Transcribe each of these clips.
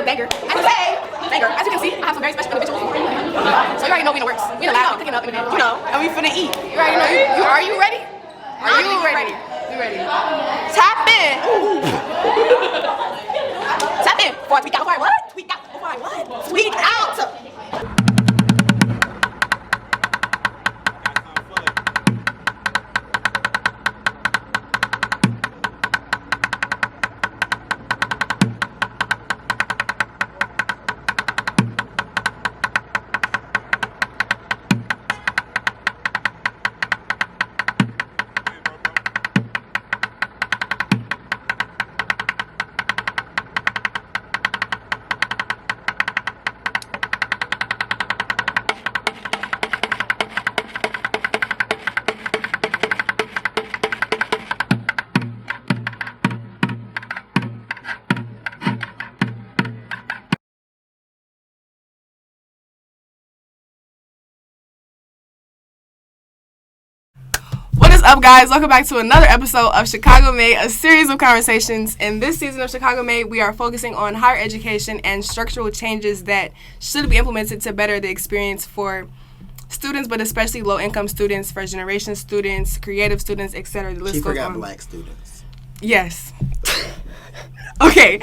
banger. As you can see, I have some very special individuals. So you already know we in the works. We in the lab, we picking up in a minute. You know, and we finna eat. You already know. Are you ready? Are you ready? You ready? Tap in. Tap in. Before I tweak out. Before I what? Tweak out. Before I what? Tweak out. What is up, guys? Welcome back to another episode of Chicago Made, a series of conversations. In this season of Chicago Made, we are focusing on higher education and structural changes that should be implemented to better the experience for students, but especially low-income students, first-generation students, creative students, etc. The list She goes forgot on. Black students. Yes. Okay,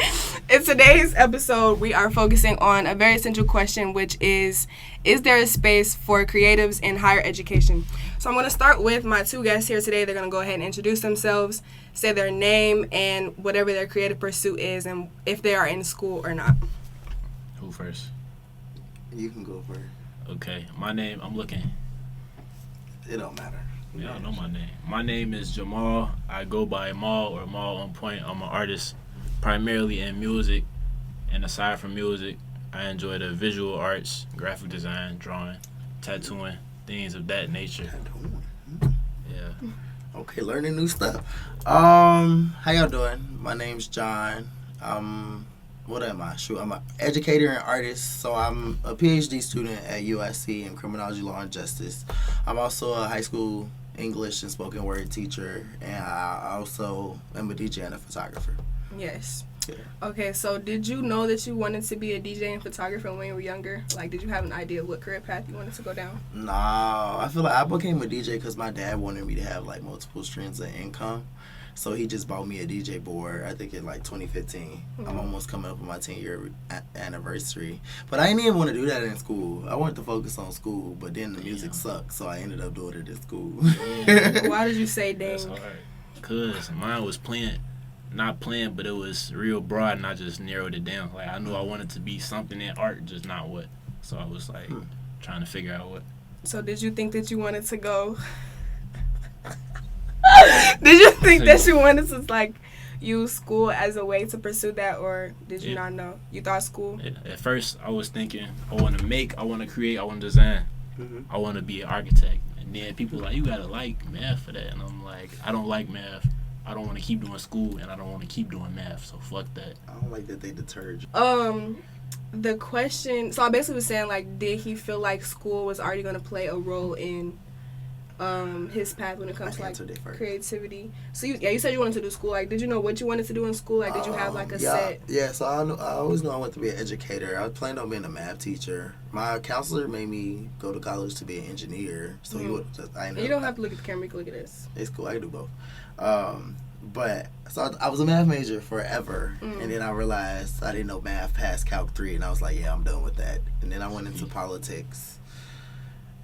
in today's episode, we are focusing on a very essential question, which is there a space for creatives in higher education? So I'm going to start with my two guests here today. They're going to go ahead and introduce themselves, say their name, and whatever their creative pursuit is, and if they are in school or not. Who first? You can go first. Okay, my name, I'm looking. It don't matter. Y'all know my name. My name is Jamal. I go by Mal or Mal on Point. I'm an artist primarily in music, and aside from music, I enjoy the visual arts, graphic design, drawing, tattooing, things of that nature. Yeah. Okay, learning new stuff. How y'all doing? My name's John. What am I? Shoot, I'm an educator and artist. So I'm a PhD student at USC in criminology, law, and justice. I'm also a high school English and spoken word teacher, and I also am a DJ and a photographer. Yes. Yeah. Okay, so did you know that you wanted to be a DJ and photographer when you were younger? Like, did you have an idea of what career path you wanted to go down? Nah, I feel like I became a DJ because my dad wanted me to have like multiple streams of income. So he just bought me a DJ board, I think in like 2015. Mm-hmm. I'm almost coming up on my 10-year anniversary. But I didn't even want to do that in school. I wanted to focus on school, but then the music sucked, so I ended up doing it in school. Why did you say That's dang? hard. Because mine was not playing, but it was real broad, and I just narrowed it down. Like, I knew I wanted to be something in art, just not what. So I was like trying to figure out what. So did you think that you wanted to go... Did you think that you wanted to, like, use school as a way to pursue that, or did you not know? You thought school? At first, I was thinking, I want to make, I want to create, I want to design. Mm-hmm. I want to be an architect. And then people like, you got to like math for that. And I'm like, I don't like math. I don't want to keep doing school, and I don't want to keep doing math, so fuck that. I don't like that they deterred you. The question... So I basically was saying, like, did he feel like school was already going to play a role in... his path when it comes to like creativity. So you said you wanted to do school. Like, did you know what you wanted to do in school? Like, did you have like a set? Yeah, so I always knew I wanted to be an educator. I planned on being a math teacher. My counselor made me go to college to be an engineer. So he would just, you don't have to look at the camera. You can look at this. It's cool. I can do both. But so I was a math major forever, and then I realized I didn't know math past Calc 3, and I was like, yeah, I'm done with that. And then I went into politics.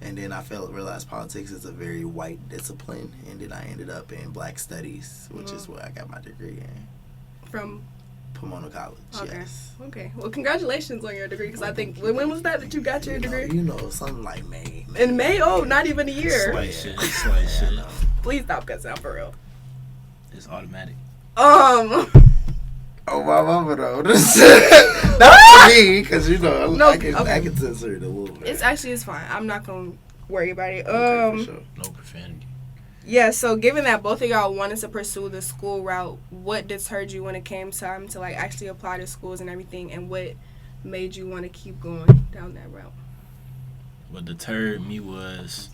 And then I realized politics is a very white discipline. And then I ended up in Black Studies, which is where I got my degree in. From? Pomona College, okay. Yes. Okay. Well, congratulations on your degree, because I think, when was that you got your degree? Something like May. In May? Oh, not even a year. Slight shit. Please stop cussing out for real. It's automatic. Oh, my mama, though. Not me, because, I can censor it a little bit. It's fine. I'm not going to worry about it. Okay, for sure. No profanity. Yeah, so given that both of y'all wanted to pursue the school route, what deterred you when it came time to, like, actually apply to schools and everything, and what made you want to keep going down that route? What deterred me was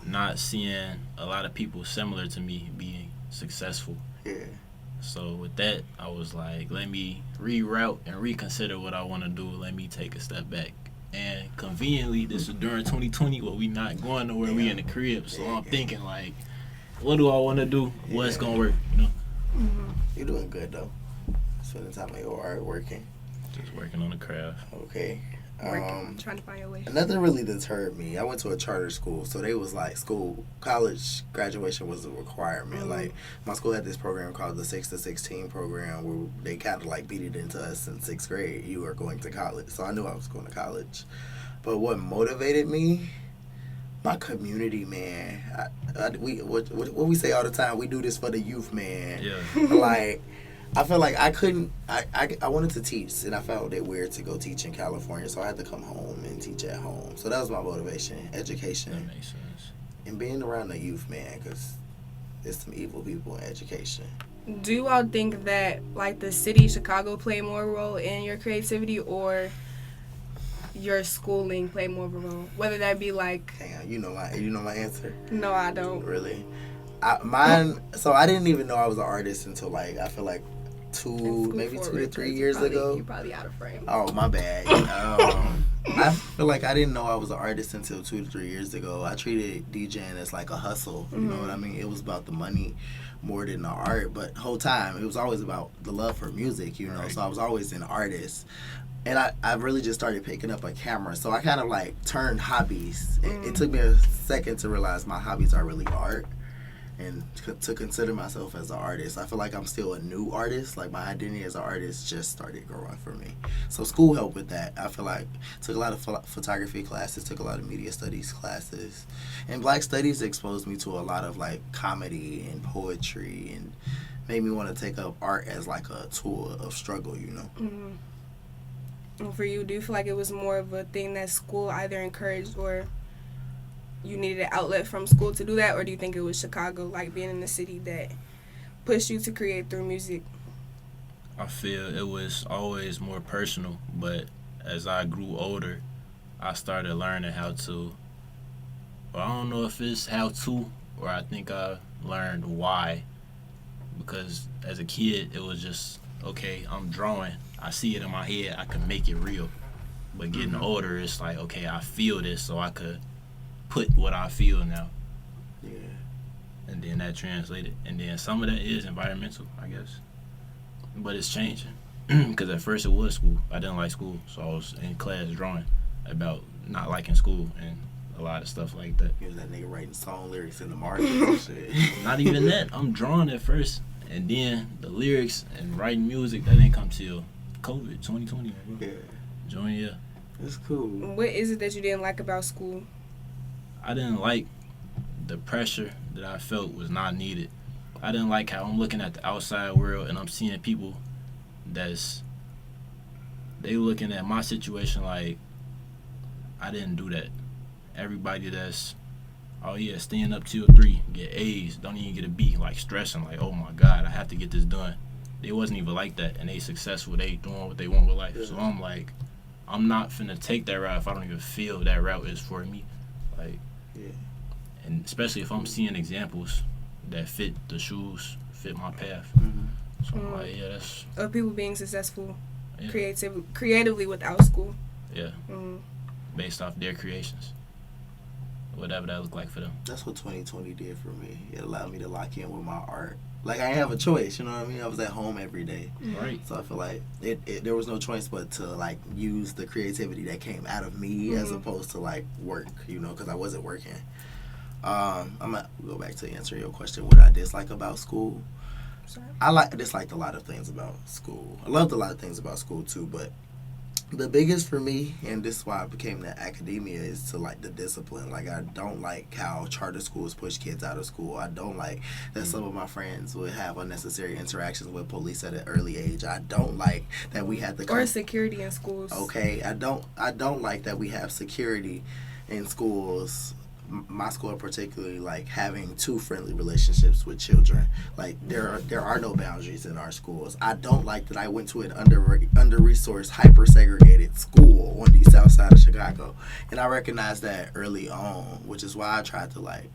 not seeing a lot of people similar to me being successful. Yeah. So with that, I was like, let me reroute and reconsider what I want to do. Let me take a step back. And conveniently, this is during 2020 where we not going nowhere. We in the crib. So I'm thinking like, what do I want to do? What's going to work, you know? You're doing good, though. Spending time at your art, working. Just working on the craft. Okay. Working, trying to find your way. Nothing really deterred me. I went to a charter school, so they was like college graduation was a requirement. Like my school had this program called the 6 to 16 program where they kind of like beat it into us in 6th grade. You are going to college, so I knew I was going to college. But what motivated me? My community, man. What we say all the time, we do this for the youth, man. Yeah. Like, I felt like I couldn't. I wanted to teach, and I found it weird to go teach in California, so I had to come home and teach at home. So that was my motivation: education. That makes sense. And being around the youth, man, because there's some evil people in education. Do you all think that like the city Chicago play more role in your creativity, or your schooling play more of a role? Whether that be like, Damn, you know my answer. no, I don't. Really, mine. So I didn't even know I was an artist until like I feel like maybe 2 to 3 years ago. You're probably out of frame. Oh, my bad. I feel like I didn't know I was an artist until 2 to 3 years ago. I treated DJing as like a hustle. You know what I mean? It was about the money more than the art. But the whole time, it was always about the love for music, you know? Right. So I was always an artist. And I really just started picking up a camera. So I kind of like turned hobbies. It took me a second to realize my hobbies are really art. And to consider myself as an artist. I feel like I'm still a new artist. Like my identity as an artist just started growing for me. So school helped with that. I feel like took a lot of photography classes, took a lot of media studies classes. And Black Studies exposed me to a lot of like comedy and poetry and made me want to take up art as like a tool of struggle, you know. And for you, do you feel like it was more of a thing that school either encouraged or you needed an outlet from school to do that, or do you think it was Chicago, like being in the city, that pushed you to create through music? I feel it was always more personal, but as I grew older, I started learning how to, I don't know if it's how to, or I think I learned why, because as a kid, it was just, okay, I'm drawing, I see it in my head, I can make it real. But getting older, it's like, okay, I feel this, so I could put what I feel now. Yeah. And then that translated. And then some of that is environmental, I guess. But it's changing. Because at first it was school. I didn't like school. So I was in class drawing about not liking school and a lot of stuff like that. You was that nigga writing song lyrics in the market and shit. Not even that. I'm drawing at first. And then the lyrics and writing music, that didn't come till COVID, 2020. Yeah. Junior year. That's cool. What is it that you didn't like about school? I didn't like the pressure that I felt was not needed. I didn't like how I'm looking at the outside world and I'm seeing people they looking at my situation like I didn't do that. Everybody that's, oh yeah, staying up till 3, get A's, don't even get a B, like stressing, like, oh my God, I have to get this done. They wasn't even like that, and they successful, they doing what they want with life. Yeah. So I'm like, I'm not finna take that route if I don't even feel that route is for me. Like, yeah. And especially if I'm seeing examples that fit the shoes, fit my path. So I'm like, yeah, that's... Of people being successful creatively without school. Yeah. Based off their creations. Whatever that looked like for them. That's what 2020 did for me. It allowed me to lock in with my art. Like, I didn't have a choice, you know what I mean? I was at home every day. Right. So I feel like there was no choice but to, like, use the creativity that came out of me as opposed to, like, work, you know, because I wasn't working. I'm going to go back to answer your question, what I dislike about school. Sorry. I disliked a lot of things about school. I loved a lot of things about school, too, but the biggest for me, and this is why I became the academia, is to like the discipline. Like, I don't like how charter schools push kids out of school. I don't like that some of my friends would have unnecessary interactions with police at an early age. I don't like that we had or security in schools. Okay, I don't like that we have security in schools. My school particularly, like, having too friendly relationships with children. Like, there are no boundaries in our schools. I don't like that I went to an under-resourced, hyper-segregated school on the south side of Chicago. And I recognized that early on, which is why I tried to, like,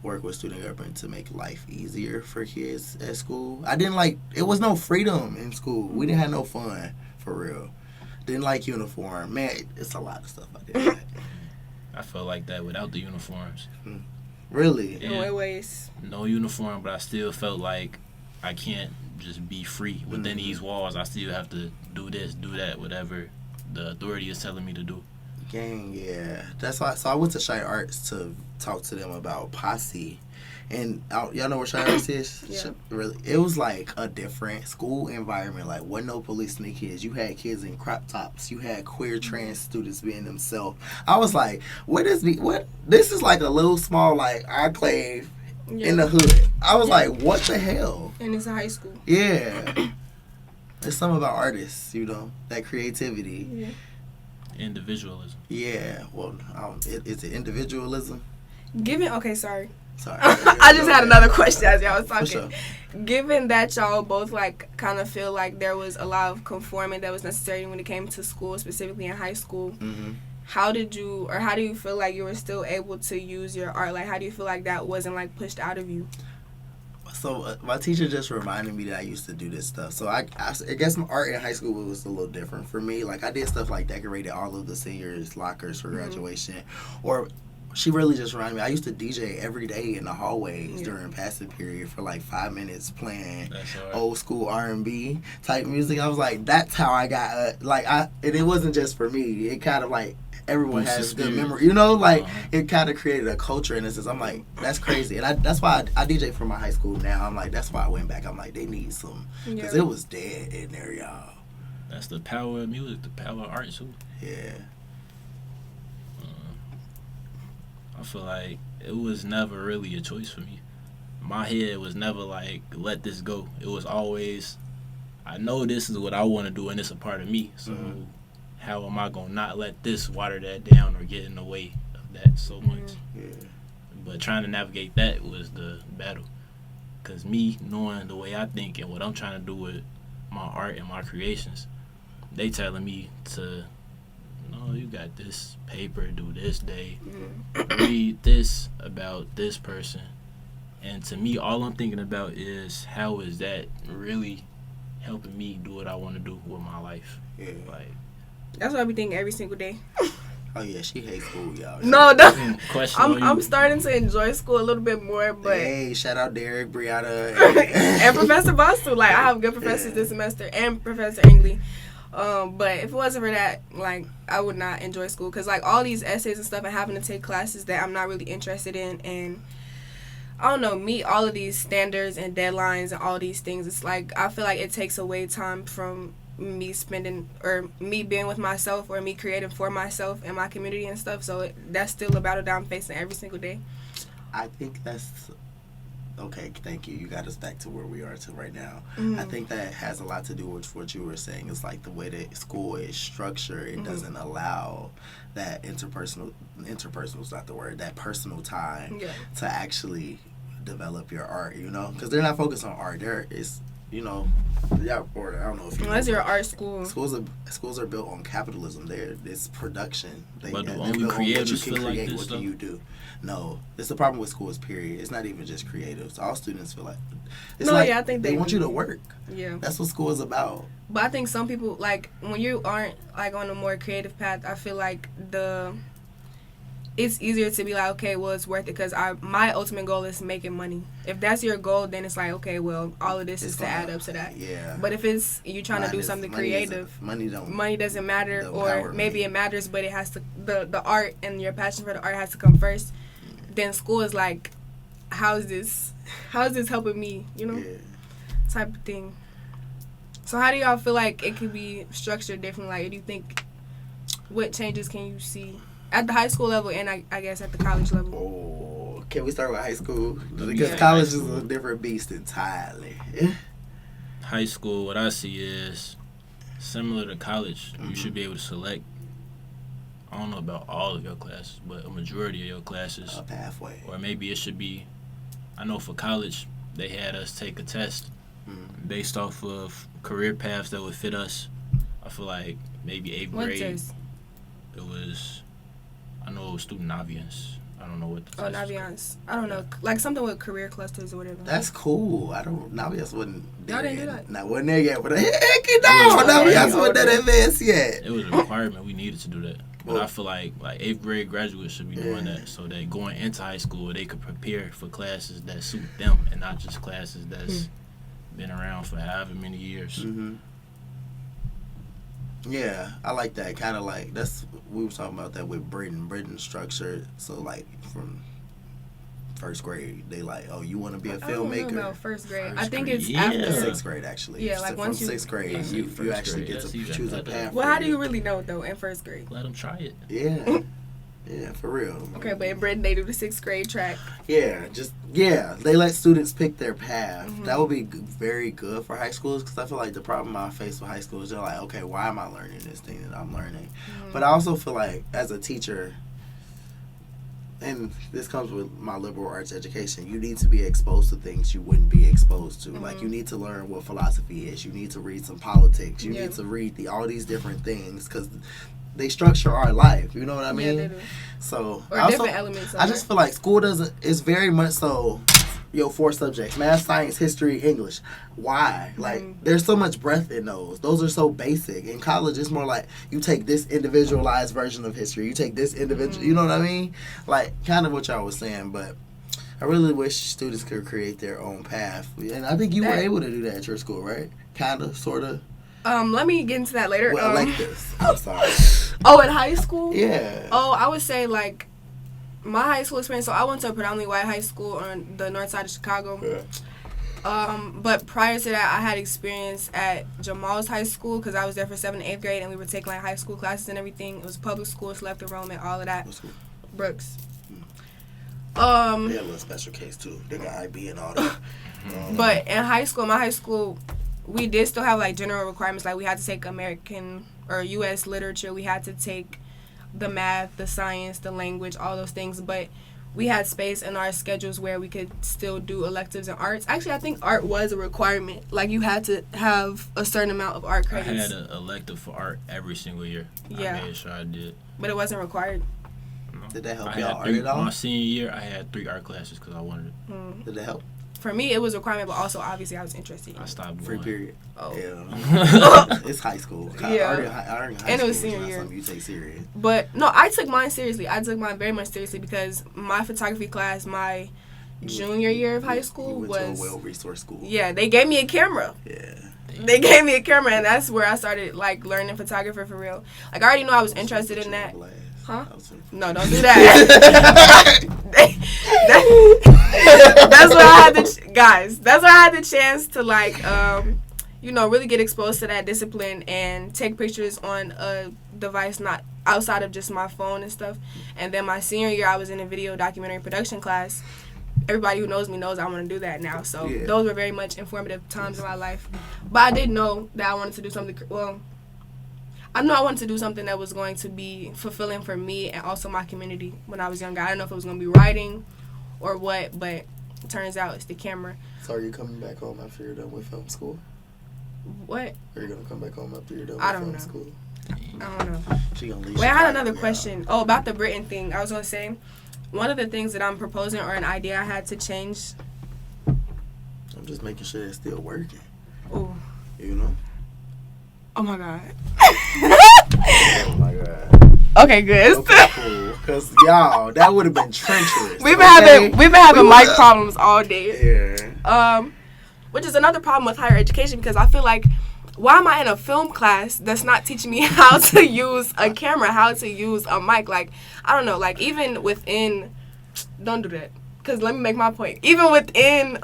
work with student government to make life easier for kids at school. I didn't like, it was no freedom in school. We didn't have no fun, for real. Didn't like uniform. Man, it's a lot of stuff I didn't like. I felt like that without the uniforms. Really? Yeah. In what ways? No uniform, but I still felt like I can't just be free within these walls. I still have to do this, do that, whatever the authority is telling me to do. Gang, yeah. That's why. So I went to Shy Arts to talk to them about posse. And y'all know where Shy Arts is? Yeah. Really, it was like a different school environment. Like, wasn't no police in the kids. You had kids in crop tops. You had queer trans students being themselves. I was like, what? This is like a little small like enclave in the hood. I was like, what the hell? And it's a high school. Yeah. It's something about artists, you know, that creativity. Yeah. Individualism. Yeah. Well, is it individualism? Sorry. Sorry. I just had another question as y'all was talking. Sure. Given that y'all both like kind of feel like there was a lot of conforming that was necessary when it came to school, specifically in high school, how do you feel like you were still able to use your art? Like, how do you feel like that wasn't like pushed out of you? So my teacher just reminded me that I used to do this stuff. So I guess my art in high school was a little different for me. Like, I did stuff like decorated all of the seniors' lockers for graduation. Or she really just reminded me, I used to DJ every day in the hallways during passing period for like 5 minutes playing old school R&B type music. I was like, that's how I got, and it wasn't just for me. It kind of like, everyone has good memory, you know, like it kind of created a culture in this. I'm like, that's crazy. And that's why I DJ for my high school now. I'm like, that's why I went back. I'm like, they need some, because it was dead in there, y'all. That's the power of music, the power of art too. Yeah. I feel like it was never really a choice for me. My head was never like, let this go. It was always, I know this is what I want to do and it's a part of me. So how am I going to not let this water that down or get in the way of that so much? Yeah. But trying to navigate that was the battle. Because me knowing the way I think and what I'm trying to do with my art and my creations, they telling me to, no, you got this paper, do this day, read this about this person. And to me, all I'm thinking about is how is that really helping me do what I want to do with my life. Yeah. Like, that's what I be thinking every single day. Oh yeah, she hates school, y'all. No, I'm question starting to enjoy school a little bit more, but hey, shout out Derek, Brianna, and Professor Bustu. Like, I have good professors this semester, and Professor Engley. But if it wasn't for that, like, I would not enjoy school, because like all these essays and stuff and having to take classes that I'm not really interested in, and I don't know, meet all of these standards and deadlines and all these things. It's like I feel like it takes away time from me spending or me being with myself or me creating for myself and my community and stuff. So that's still a battle that I'm facing every single day. I think that's okay. Thank you. You got us back to where we are to right now. I think that has a lot to do with what you were saying. It's like the way that school is structured. It doesn't allow that interpersonal is not the word, that personal time to actually develop your art, you know, because they're not focused on art. There is, you know, yeah, or I don't know if you unless know, you're an art school. Schools are built on capitalism. It's production. But do only creatives feel like this what stuff? can you do? No, it's the problem with schools. Period. It's not even just creatives. All students feel like I think they want you to work. Yeah, that's what school is about. But I think some people, like, when you aren't like on a more creative path, I feel like it's easier to be like, okay, well, it's worth it, because my ultimate goal is making money. If that's your goal, then it's like, okay, well, all of this is to add up to that. Yeah. But if it's you trying to do something creative, money doesn't matter, or maybe it matters, but it has to, the art and your passion for the art has to come first. Then school is like, how is this helping me, you know, type of thing. So how do y'all feel like it could be structured differently? Like, do you think, what changes can you see at the high school level and I guess at the college level? Oh, can we start with high school? Because college is a different beast entirely. High school, what I see is similar to college. You should be able to select, I don't know about all of your classes, but a majority of your classes. A pathway. Or maybe it should be, I know for college, they had us take a test based off of career paths that would fit us. I feel like maybe 8th grade. What test? It was, I know it was student obvious. I don't know what the Naviance. I don't know. Like something with career clusters or whatever. That's cool. I don't. Naviance wasn't there. Y'all didn't do yet. that? Not wasn't there yet. But heck no, Naviance wasn't that advanced yet. It was a requirement. We needed to do that. But Well, I feel like 8th grade graduates should be doing Yeah. that, so that going into high school they could prepare for classes that suit them and not just classes that's been around for however many years. Mm-hmm. Yeah, I like that. Kind of like we were talking about that with Britain. Britain's structure. So like from first grade, they like, oh, you want to be a I don't know filmmaker. about first grade. I First think grade, it's yeah. after. Sixth grade actually. Yeah, like so once from you- sixth grade, Yeah, you first actually grade, get to that's even choose a better. path. Well, for how do you you. really know though in first grade? Let them try it. Yeah. Yeah, for real. Okay, but in Britain they do the 6th grade track. Yeah, they let students pick their path. Mhm. That would be very good for high schools because I feel like the problem I face with high schools, they're like, okay, why am I learning this thing that I'm learning? But I also feel like as a teacher, and this comes with my liberal arts education, you need to be exposed to things you wouldn't be exposed to. Like you need to learn what philosophy is. You need to read some politics. You Yeah. need to read all these different things because they structure our life. You know what I mean? Yeah, they do. So Or I also- different elements of I just feel like school doesn't. It's very much so. 4 subjects: math, science, history, English. Why? Like, there's so much breadth in those. Those are so basic. In college, it's more like you take this individualized version of history. You take this individual. You know what I mean? Like, kind of what y'all was saying. But I really wish students could create their own path. And I think you were able to do that at your school, right? Kind of, sort of. Let me get into that later. Well, I like this. I'm sorry. Oh, in high school? Yeah. Oh, I would say like my high school experience. So I went to a predominantly white high school on the north side of Chicago. Yeah. But prior to that, I had experience at Jamal's high school because I was there for 7th and 8th grade, and we were taking like high school classes and everything. It was public school, select enrollment, all of that. What school? Brooks. They had a little special case too. They got IB and all that. But in high school, my high school, we did still have like general requirements. Like we had to take American or U.S. literature. We had to take the math, the science, the language, all those things. But we had space in our schedules where we could still do electives in arts. Actually, I think art was a requirement. Like you had to have a certain amount of art I credits. had an elective for art every single year. Yeah. I made sure I did. But it wasn't required. Did that help I y'all had art three, at all? my senior year, I had 3 art classes because I wanted it. Did that help? For me, it was a requirement, but also obviously I was interested. I stopped Free going. period. Oh. Yeah. It's high school. Yeah. Art in high And it was school is senior not year. something you take serious. But no, I took mine seriously. I took mine very much seriously because my photography class, my junior year of high school you went was to a well-resourced school. yeah. They gave me a camera. Yeah. They gave me a camera, and that's where I started like learning photography for real. Like I already know I was interested in that. Huh? No, don't do that. That's where I had the guys. That's where I had the chance to like, really get exposed to that discipline and take pictures on a device not outside of just my phone and stuff. And then my senior year, I was in a video documentary production class. Everybody who knows me knows I want to do that now. So those were very much informative times in my life. But I did know that I wanted to do something. Well, I knew I wanted to do something that was going to be fulfilling for me and also my community when I was younger. I didn't know if it was going to be writing or what, but it turns out it's the camera. So are you coming back home after you're done with film school? What? Are you going to come back home after you're done I with don't film know. school? I don't know. She gonna leave Wait, I had Chicago, another yeah. question. Oh, about the Britain thing. I was going to say, one of the things that I'm proposing or an idea I had to change. I'm just making sure it's still working. Oh, You know? oh my God. Oh my God. Okay, good. Okay, cool. Cause y'all, that would have been treacherous. We've been having mic problems all day. Yeah. Which is another problem with higher education because I feel like, why am I in a film class that's not teaching me how to use a camera, how to use a mic? Like, I don't know, like even within, don't do that. Because let me make my point. Even within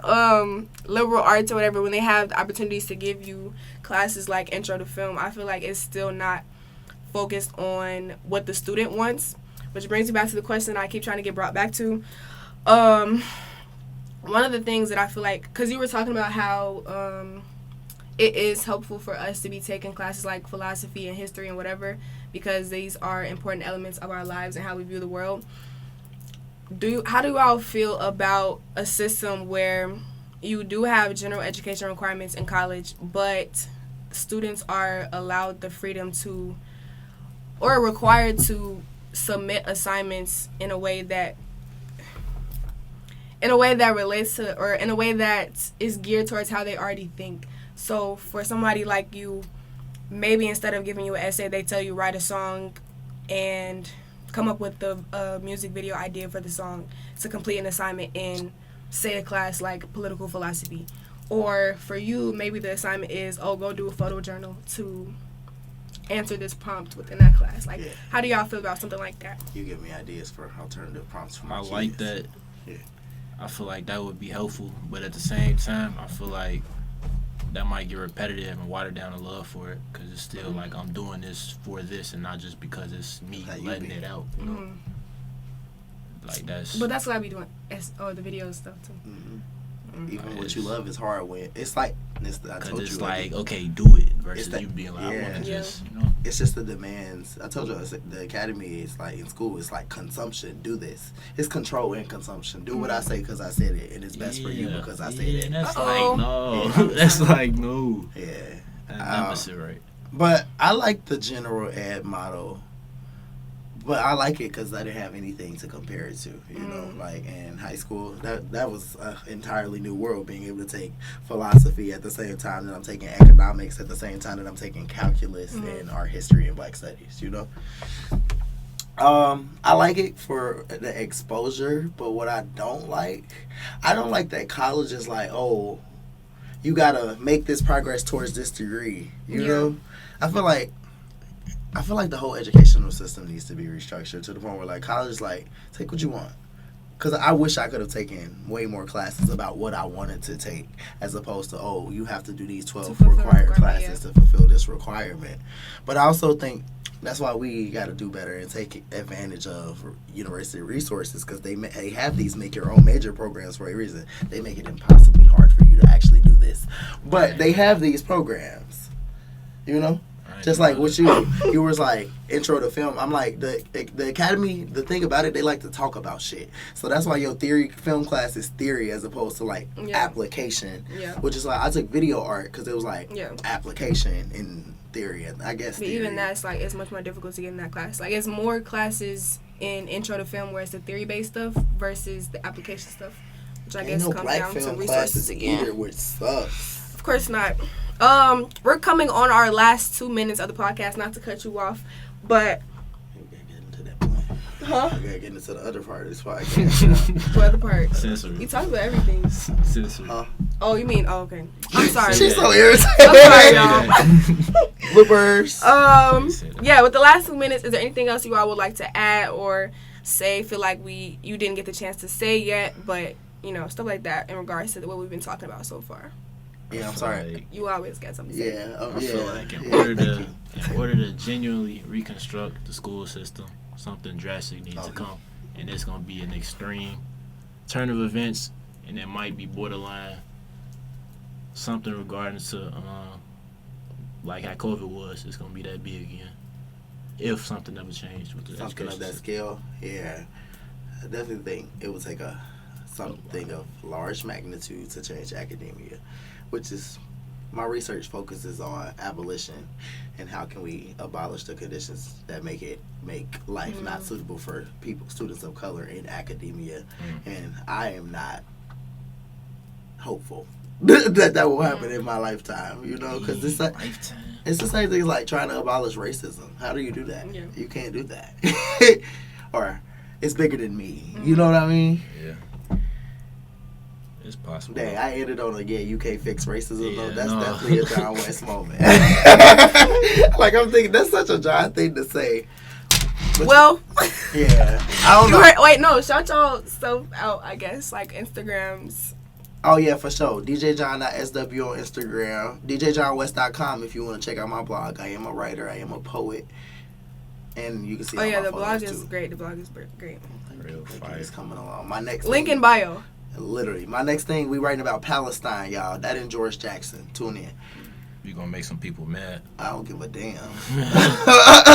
liberal arts or whatever, when they have the opportunities to give you classes like Intro to Film, I feel like it's still not focused on what the student wants. Which brings me back to the question I keep trying to get brought back to. One of the things that I feel like, because you were talking about how it is helpful for us to be taking classes like philosophy and history and whatever, because these are important elements of our lives and how we view the world. How do you all feel about a system where you do have general education requirements in college, but students are allowed the freedom to, or required to submit assignments in a way that in a way that relates to, or in a way that is geared towards how they already think. So for somebody like you, maybe instead of giving you an essay, they tell you write a song and come up with the music video idea for the song to complete an assignment in, say, a class like political philosophy. Or for you, maybe the assignment is, go do a photo journal to answer this prompt within that class. Like, how do y'all feel about something like that? You give me ideas for alternative prompts for my kids. like that. Yeah. I feel like that would be helpful, but at the same time, I feel like that might get repetitive and water down the love for it, because it's still like I'm doing this for this and not just because it's me letting it out. You know? Like that's. But that's what I be doing. The video stuff too. Even what you love is hard when it's like I told it's you like okay, do it versus you being like I want to just It's just the demands. I told you the academy is like in school. It's like consumption. Do this. It's control and consumption. Do what I say because I said it, and it's best for you because I said it. That's like no. That's like no. Yeah, that's right. But I like the general ed model. But I like it because I didn't have anything to compare it to, you know. Like in high school, that was an entirely new world. Being able to take philosophy at the same time that I'm taking economics, at the same time that I'm taking calculus and art history and Black studies, you know. I like it for the exposure, but what I don't like that college is like, oh, you gotta make this progress towards this degree, you know. I feel like the whole educational system needs to be restructured to the point where, like, college is like, take what you want. Because I wish I could have taken way more classes about what I wanted to take, as opposed to, you have to do these 12 required classes to fulfill this requirement. But I also think that's why we got to do better and take advantage of university resources, because they have these make your own major programs for a reason. They make it impossibly hard for you to actually do this. But they have these programs, you know? Just like what you was like intro to film. I'm like the academy. The thing about it, they like to talk about shit. So that's why your film class is theory as opposed to like application. Yeah. Which is like I took video art because it was like application in theory. And I guess. But even that's like it's much more difficult to get in that class. Like it's more classes in intro to film where it's the theory based stuff versus the application stuff, which I guess comes down to resources again. Either, which sucks. Of course not. We're coming on our last 2 minutes of the podcast, not to cut you off, but we gotta get into that point. Huh? We gotta get into the other part of this podcast. What other part? Sensory. You talk about everything. Sensory. Huh? Oh, you mean? Oh, okay. I'm sorry. She's so irritated. I'm sorry, y'all. Bloopers. Yeah. With the last 2 minutes, is there anything else you all would like to add or say? Feel like you didn't get the chance to say yet, but stuff like that in regards to what we've been talking about so far. Yeah, I'm sorry. Like, you always got something to say. Yeah, I feel like in order to genuinely reconstruct the school system, something drastic needs to come, and it's gonna be an extreme turn of events, and it might be borderline something regarding to like how COVID was. It's gonna be that big again if something never changed with the something of that scale. Yeah, I definitely think it would take something of large magnitude to change academia, which is my research focuses on abolition and how can we abolish the conditions that make life not suitable for students of color in academia. And I am not hopeful that will happen in my lifetime, because it's the same thing as like trying to abolish racism. How do you do that? You can't do that. Or it's bigger than me. You know what I mean? Yeah. It's possible. Dang, I ended on you can't fix racism though. That's definitely a John West moment. Like I'm thinking that's such a John thing to say. But yeah, I don't know. Wait, no, shout y'all stuff out. I guess like Instagrams. Oh yeah, for sure. DJJohn.SW on Instagram. DJJohnWest.com if you want to check out my blog. I am a writer. I am a poet. And you can see. Oh yeah, the blog is great. The blog is great. Real fire. It's coming along. My next link in bio. Literally. My next thing, we writing about Palestine, y'all. That and George Jackson. Tune in. You gonna make some people mad. I don't give a damn.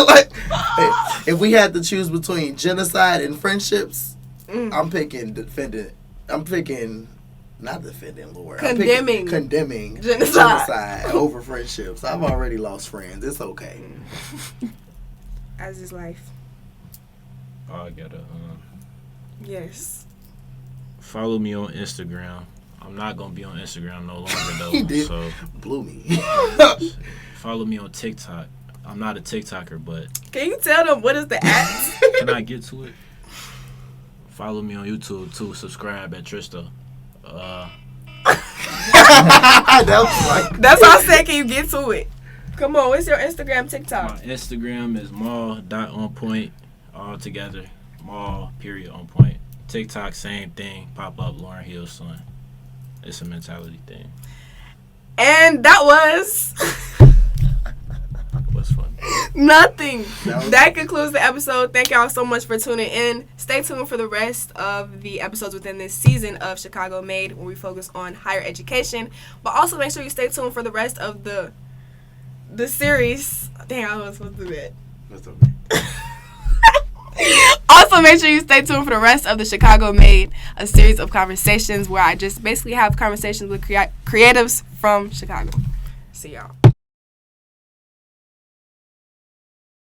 Like, if we had to choose between genocide and friendships, I'm picking not defending, Lord. Condemning genocide over friendships. I've already lost friends. It's okay. As is life. Oh, I gotta. Yes. Follow me on Instagram. I'm not gonna be on Instagram no longer though. He did. So Blew me. follow me on TikTok. I'm not a TikToker, but Can you tell them what is the app? can I get to it? Follow me on YouTube too. Subscribe at Trista. That was like, That's why I said, can you get to it? Come on, what's your Instagram, TikTok? My Instagram is mall.onpoint all together. Mall.onpoint. TikTok, same thing. Pop up Lauren Hill's son. It's a mentality thing. And that was What's funny? nothing. That was- That concludes the episode. Thank y'all so much for tuning in. Stay tuned for the rest of the episodes within this season of Chicago Made, where we focus on higher education. But also make sure you stay tuned for the rest of the series. Dang, I was supposed to do that. That's okay. Also, make sure you stay tuned for the rest of the Chicago Made, a series of conversations where I just basically have conversations with creatives from Chicago. See y'all.